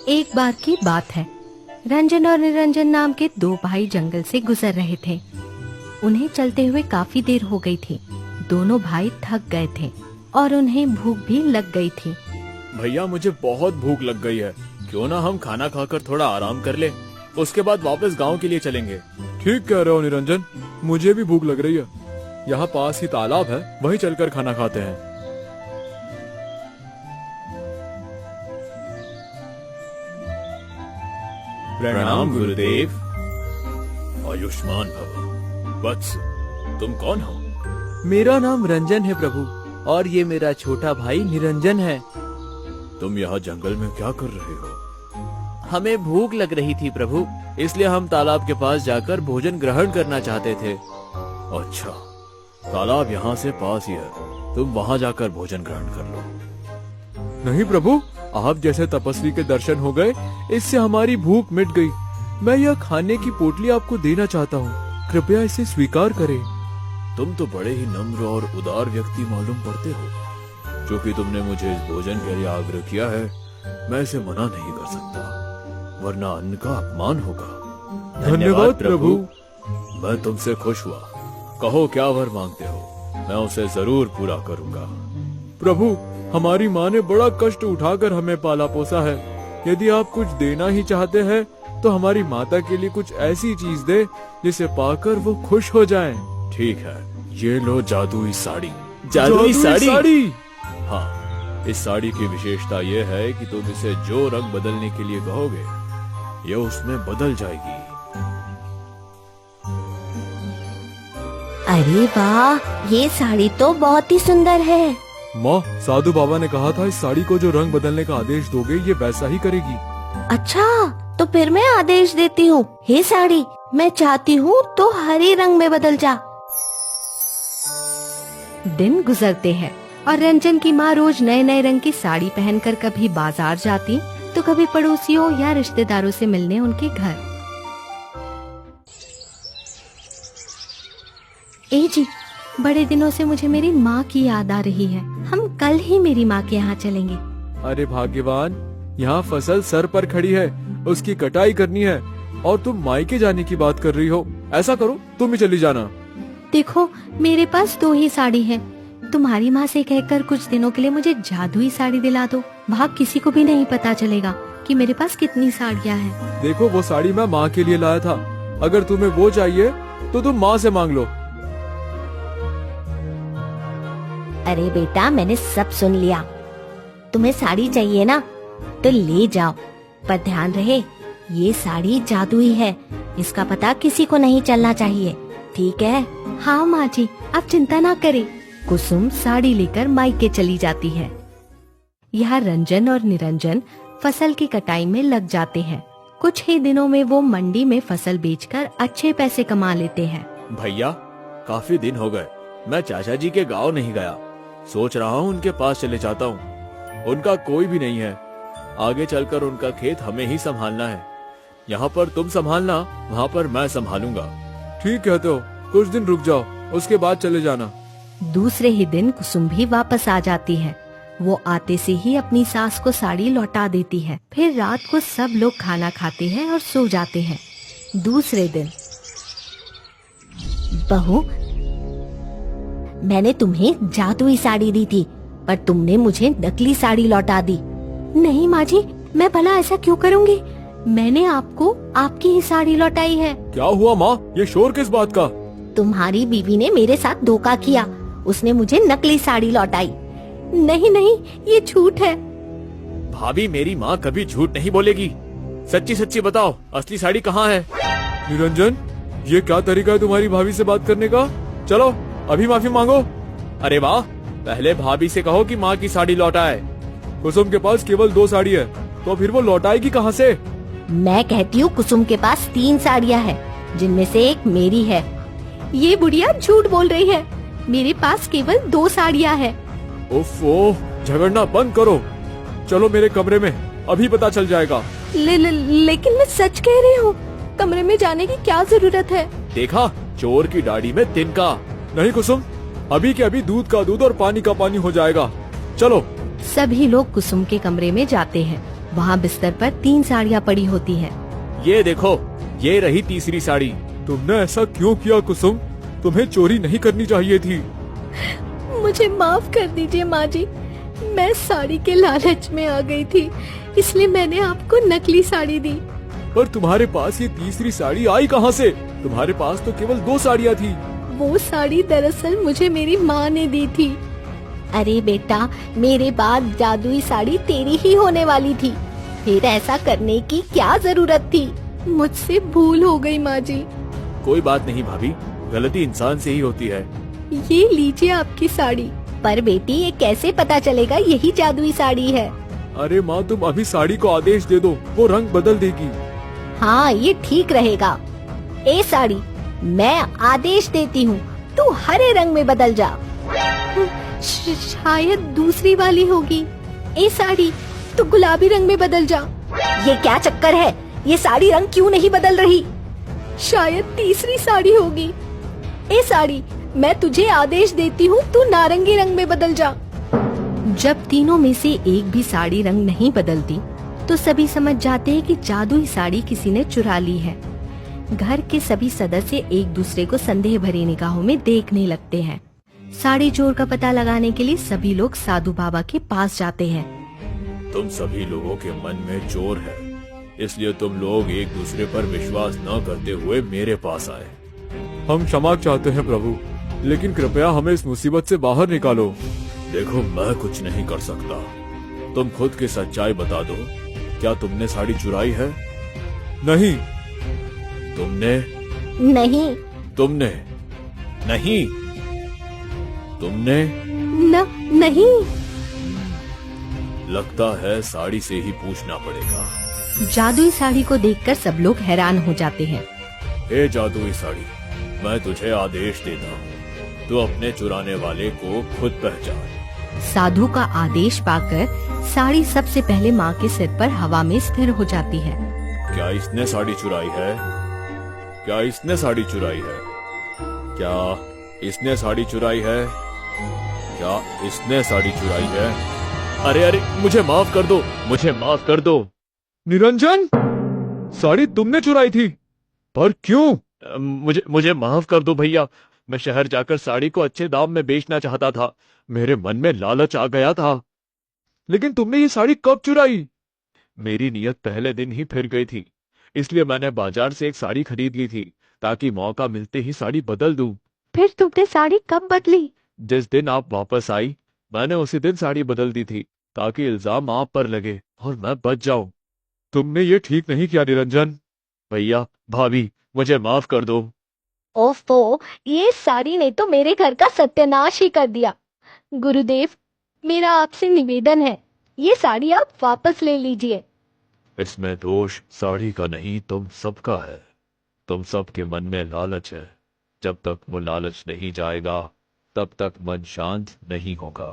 एक बार की बात है, रंजन और निरंजन नाम के दो भाई जंगल से गुजर रहे थे। उन्हें चलते हुए काफी देर हो गई थी। दोनों भाई थक गए थे और उन्हें भूख भी लग गई थी। भैया मुझे बहुत भूख लग गई है, क्यों ना हम खाना खाकर थोड़ा आराम कर ले, उसके बाद वापस गांव के लिए चलेंगे। ठीक कह रहे हो निरंजन, मुझे भी भूख लग रही है। यहाँ पास ही तालाब है, वहीं चलकर खाना खाते हैं। प्रणाम गुरुदेव। आयुष्मान भव। वत्स, तुम कौन हो? मेरा नाम रंजन है प्रभु, और ये मेरा छोटा भाई निरंजन है। तुम यहाँ जंगल में क्या कर रहे हो? हमें भूख लग रही थी प्रभु, इसलिए हम तालाब के पास जाकर भोजन ग्रहण करना चाहते थे। अच्छा, तालाब यहाँ से पास ही है, तुम वहाँ जाकर भोजन ग्रहण कर लो। नहीं प्रभु, आप जैसे तपस्वी के दर्शन हो गए, इससे हमारी भूख मिट गई। मैं यह खाने की पोटली आपको देना चाहता हूँ, कृपया इसे स्वीकार करें। तुम तो बड़े ही नम्र और उदार व्यक्ति मालूम पड़ते हो। क्योंकि तुमने मुझे इस भोजन के लिए आग्रह किया है, मैं इसे मना नहीं कर सकता, वरना अन्न का अपमान होगा। धन्यवाद प्रभु। मैं तुमसे खुश हुआ। कहो क्या वर मांगते हो, मैं उसे जरूर पूरा करूंगा। प्रभु, हमारी माँ ने बड़ा कष्ट उठाकर हमें पाला पोसा है। यदि आप कुछ देना ही चाहते हैं, तो हमारी माता के लिए कुछ ऐसी चीज दे जिसे पाकर वो खुश हो जाएं। ठीक है, ये लो जादुई साड़ी। जादुई साड़ी? हाँ, इस साड़ी की विशेषता ये है कि तुम इसे जो रंग बदलने के लिए कहोगे, ये उसमें बदल जाएगी। अरे वाह, ये साड़ी तो बहुत ही सुंदर है। माँ, साधु बाबा ने कहा था इस साड़ी को जो रंग बदलने का आदेश दोगे, ये वैसा ही करेगी। अच्छा, तो फिर मैं आदेश देती हूँ। हे साड़ी, मैं चाहती हूँ तो हरे रंग में बदल जा। दिन गुजरते हैं और रंजन की माँ रोज नए नए रंग की साड़ी पहनकर कभी बाजार जाती तो कभी पड़ोसियों या रिश्तेदारों से मिलने उनके घर। ए जी, बड़े दिनों से मुझे मेरी माँ की याद आ रही है। हम कल ही मेरी माँ के यहाँ चलेंगे। अरे भाग्यवान, यहाँ फसल सर पर खड़ी है, उसकी कटाई करनी है, और तुम मायके जाने की बात कर रही हो। ऐसा करो, तुम ही चली जाना। देखो, मेरे पास 2 ही साड़ी है। तुम्हारी माँ से कहकर कुछ दिनों के लिए मुझे जादुई साड़ी दिला दो। वहाँ किसी को भी नहीं पता चलेगा कि मेरे पास कितनी साड़ियाँ हैं। देखो, वो साड़ी मैं माँ के लिए लाया था। अगर तुम्हें वो चाहिए तो तुम माँ से मांग लो। अरे बेटा, मैंने सब सुन लिया। तुम्हें साड़ी चाहिए ना, तो ले जाओ, पर ध्यान रहे ये साड़ी जादुई है, इसका पता किसी को नहीं चलना चाहिए, ठीक है? हाँ माँ जी, आप चिंता ना करें। कुसुम साड़ी लेकर मायके चली जाती है। यहाँ रंजन और निरंजन फसल की कटाई में लग जाते हैं। कुछ ही दिनों में वो मंडी में फसल बेचकर अच्छे पैसे कमा लेते हैं। भैया, काफी दिन हो गए मैं चाचा जी के गांव नहीं गया। सोच रहा हूँ उनके पास चले जाता हूँ। उनका कोई भी नहीं है। आगे चलकर उनका खेत हमें ही संभालना है। यहाँ पर तुम संभालना, वहाँ पर मैं संभालूंगा। ठीक है, तो कुछ दिन रुक जाओ, उसके बाद चले जाना। दूसरे ही दिन कुसुम भी वापस आ जाती है। वो आते से ही अपनी सास को साड़ी लौटा देती है। फिर रात को सब लोग खाना खाते हैं और सो जाते हैं। दूसरे दिन, बहू, मैंने तुम्हें जादुई साड़ी दी थी, पर तुमने मुझे नकली साड़ी लौटा दी। नहीं माँ जी, मैं भला ऐसा क्यों करूँगी? मैंने आपको आपकी ही साड़ी लौटाई है। क्या हुआ माँ, ये शोर किस बात का? तुम्हारी बीवी ने मेरे साथ धोखा किया, उसने मुझे नकली साड़ी लौटाई। नहीं नहीं, ये झूठ है। भाभी, मेरी माँ कभी झूठ नहीं बोलेगी। सच्ची सच्ची बताओ, असली साड़ी कहाँ है? निरंजन, ये क्या तरीका है तुम्हारी भाभी से बात करने का? चलो अभी माफी मांगो। अरे वाह, पहले भाभी से कहो कि माँ की साड़ी लौटाए। कुसुम के पास केवल 2 साड़ी है, तो फिर वो लौटाएगी कहाँ से? मैं कहती हूँ कुसुम के पास 3 साड़ियाँ हैं, जिनमें से एक मेरी है। ये बुढ़िया झूठ बोल रही है। मेरे पास केवल 2 साड़ियाँ हैं। ओफो, झगड़ना बंद करो। चलो मेरे कमरे में, अभी पता चल जाएगा। लेकिन मैं सच कह रही हूँ, कमरे में जाने की क्या जरूरत है? देखा, चोर की दाढ़ी में तिनका। नहीं कुसुम, अभी के अभी दूध का दूध और पानी का पानी हो जाएगा। चलो। सभी लोग कुसुम के कमरे में जाते हैं वहाँ बिस्तर पर 3 साड़ियाँ पड़ी होती हैं। ये देखो, ये रही तीसरी साड़ी। तुमने ऐसा क्यों किया कुसुम? तुम्हें चोरी नहीं करनी चाहिए थी। मुझे माफ कर दीजिए माँ जी, मैं साड़ी के लालच में आ गई थी, इसलिए मैंने आपको नकली साड़ी दी। पर तुम्हारे पास ये तीसरी साड़ी आई कहाँ से? तुम्हारे पास तो केवल 2 साड़ियाँ थी। वो साड़ी दरअसल मुझे मेरी माँ ने दी थी। अरे बेटा, मेरे बाद जादुई साड़ी तेरी ही होने वाली थी, फिर ऐसा करने की क्या जरूरत थी? मुझसे भूल हो गई माँ जी। कोई बात नहीं भाभी, गलती इंसान से ही होती है। ये लीजिए आपकी साड़ी। पर बेटी, ये कैसे पता चलेगा यही जादुई साड़ी है? अरे माँ, तुम अभी साड़ी को आदेश दे दो, वो रंग बदल देगी। हाँ, ये ठीक रहेगा। ए साड़ी, मैं आदेश देती हूँ, तू हरे रंग में बदल जा। शायद दूसरी वाली होगी। ए साड़ी, तू गुलाबी रंग में बदल जा। ये क्या चक्कर है? ये साड़ी रंग क्यों नहीं बदल रही? शायद तीसरी साड़ी होगी। ए साड़ी, मैं तुझे आदेश देती हूँ, तू नारंगी रंग में बदल जा। जब तीनों में से एक भी साड़ी रंग नहीं बदलती, तो सभी समझ जाते हैं कि जादुई साड़ी किसी ने चुरा ली है। घर के सभी सदस्य एक दूसरे को संदेह भरी निगाहों में देखने लगते हैं। साड़ी चोर का पता लगाने के लिए सभी लोग साधु बाबा के पास जाते हैं। तुम सभी लोगों के मन में चोर है, इसलिए तुम लोग एक दूसरे पर विश्वास न करते हुए मेरे पास आए। हम क्षमा चाहते हैं प्रभु, लेकिन कृपया हमें इस मुसीबत से बाहर निकालो। देखो, मैं कुछ नहीं कर सकता, तुम खुद की सच्चाई बता दो। क्या तुमने साड़ी चुराई है? नहीं। तुमने? नहीं। तुमने? नहीं। तुमने? नहीं। लगता है साड़ी से ही पूछना पड़ेगा। जादुई साड़ी को देखकर सब लोग हैरान हो जाते हैं। हे जादुई साड़ी, मैं तुझे आदेश देता हूँ, तू अपने चुराने वाले को खुद पहचान। साधु का आदेश पाकर साड़ी सबसे पहले माँ के सिर पर हवा में स्थिर हो जाती है। क्या इसने साड़ी चुराई है? क्या इसने साड़ी चुराई है? क्या इसने साड़ी चुराई है? क्या इसने साड़ी चुराई है? अरे अरे, मुझे माफ कर दो, मुझे माफ कर दो। निरंजन, साड़ी तुमने चुराई थी, पर क्यों? मुझे माफ कर दो भैया, मैं शहर जाकर साड़ी को अच्छे दाम में बेचना चाहता था। मेरे मन में लालच आ गया था। लेकिन तुमने ये साड़ी कब चुराई? मेरी नीयत पहले दिन ही फिर गई थी, इसलिए मैंने बाजार से एक साड़ी खरीद ली थी, ताकि मौका मिलते ही साड़ी बदल दूं। फिर तुमने साड़ी कब बदली? जिस दिन आप वापस आई, मैंने उसी दिन साड़ी बदल दी थी, ताकि इल्जाम आप पर लगे और मैं बच जाऊं। तुमने ये ठीक नहीं किया निरंजन। भैया, भाभी, मुझे माफ कर दो। ओफो, ये साड़ी ने तो मेरे घर का सत्यानाश ही कर दिया। गुरुदेव, मेरा आपसे निवेदन है, ये साड़ी आप वापस ले लीजिए। इसमें दोष साड़ी का नहीं, तुम सबका है। तुम सबके मन में लालच है। जब तक वो लालच नहीं जाएगा, तब तक मन शांत नहीं होगा।